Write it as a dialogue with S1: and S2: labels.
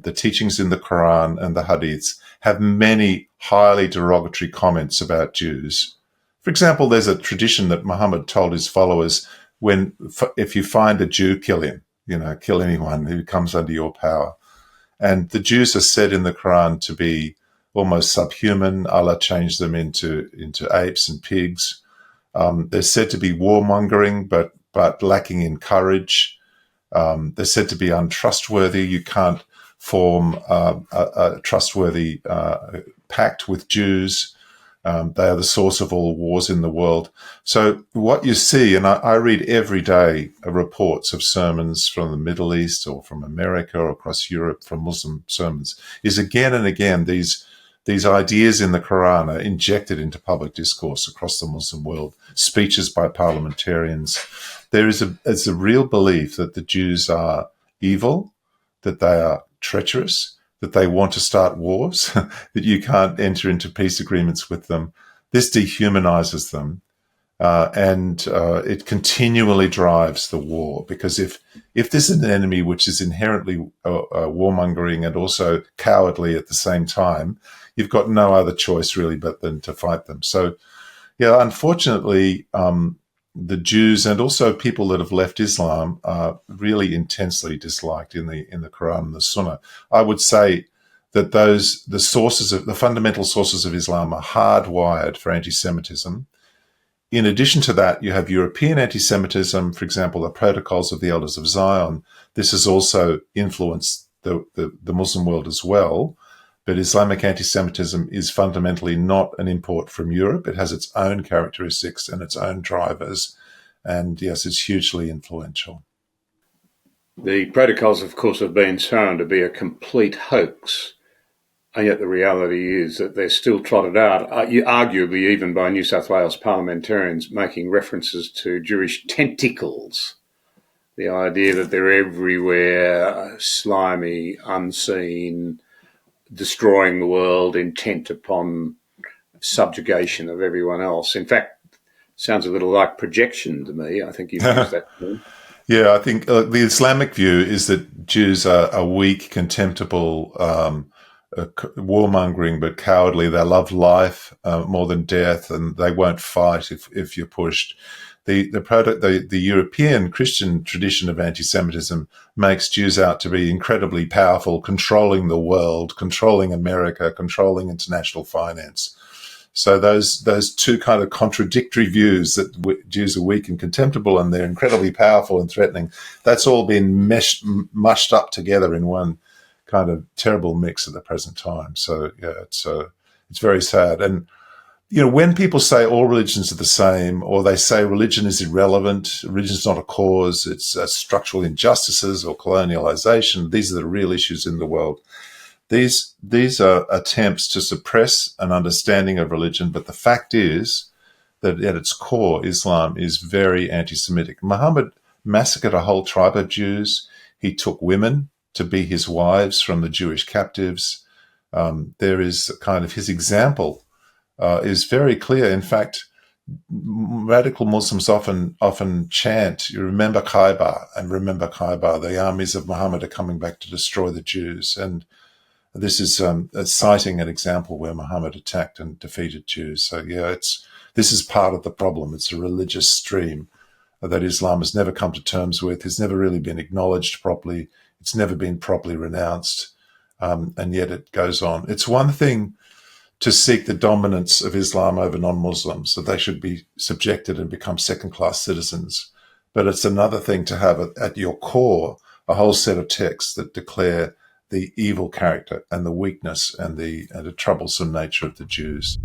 S1: the teachings in the Quran and the Hadiths have many highly derogatory comments about Jews. For example, there's a tradition that Muhammad told his followers, if you find a Jew, kill him, kill anyone who comes under your power. And the Jews are said in the Quran to be almost subhuman. Allah changed them into apes and pigs. They're said to be warmongering, but lacking in courage. They're said to be untrustworthy. You can't form a trustworthy pact with Jews. They are the source of all wars in the world. So what you see, and I read every day reports of sermons from the Middle East or from America or across Europe from Muslim sermons, is again and again these ideas in the Quran are injected into public discourse across the Muslim world, speeches by parliamentarians. There's a real belief that the Jews are evil, that they are treacherous, that they want to start wars, that you can't enter into peace agreements with them. This dehumanizes them, and it continually drives the war. Because if this is an enemy which is inherently warmongering and also cowardly at the same time, you've got no other choice really but than to fight them. So, yeah, unfortunately, the Jews and also people that have left Islam are really intensely disliked in the Quran and the Sunnah. I would say that the fundamental sources of Islam are hardwired for anti-Semitism. In addition to that, you have European anti-Semitism, for example, the Protocols of the Elders of Zion. This has also influenced the Muslim world as well. But Islamic anti-Semitism is fundamentally not an import from Europe. It has its own characteristics and its own drivers. And yes, it's hugely influential.
S2: The protocols, of course, have been shown to be a complete hoax. And yet the reality is that they're still trotted out, arguably even by New South Wales parliamentarians, making references to Jewish tentacles. The idea that they're everywhere, slimy, unseen, destroying the world, intent upon subjugation of everyone else. In fact, sounds a little like projection to me. I think you've used that term.
S1: Yeah, I think the Islamic view is that Jews are weak, contemptible, warmongering, but cowardly. They love life more than death, and they won't fight if you're pushed. The European Christian tradition of anti-Semitism makes Jews out to be incredibly powerful, controlling the world, controlling America, controlling international finance. So those two kind of contradictory views that Jews are weak and contemptible and they're incredibly powerful and threatening, that's all been mushed up together in one kind of terrible mix at the present time. So yeah, it's very sad. And when people say all religions are the same, or they say religion is irrelevant, religion is not a cause, it's structural injustices or colonialization, these are the real issues in the world. These are attempts to suppress an understanding of religion, but the fact is that at its core, Islam is very anti-Semitic. Muhammad massacred a whole tribe of Jews. He took women to be his wives from the Jewish captives. There is kind of his example is very clear. In fact, radical Muslims often chant, "You remember Khaybar, and remember Khaybar. The armies of Muhammad are coming back to destroy the Jews." And this is citing an example where Muhammad attacked and defeated Jews. So yeah, this is part of the problem. It's a religious stream that Islam has never come to terms with. It's never really been acknowledged properly. It's never been properly renounced, and yet it goes on. It's one thing to seek the dominance of Islam over non-Muslims, that they should be subjected and become second-class citizens. But it's another thing to have at your core a whole set of texts that declare the evil character and the weakness and the troublesome nature of the Jews.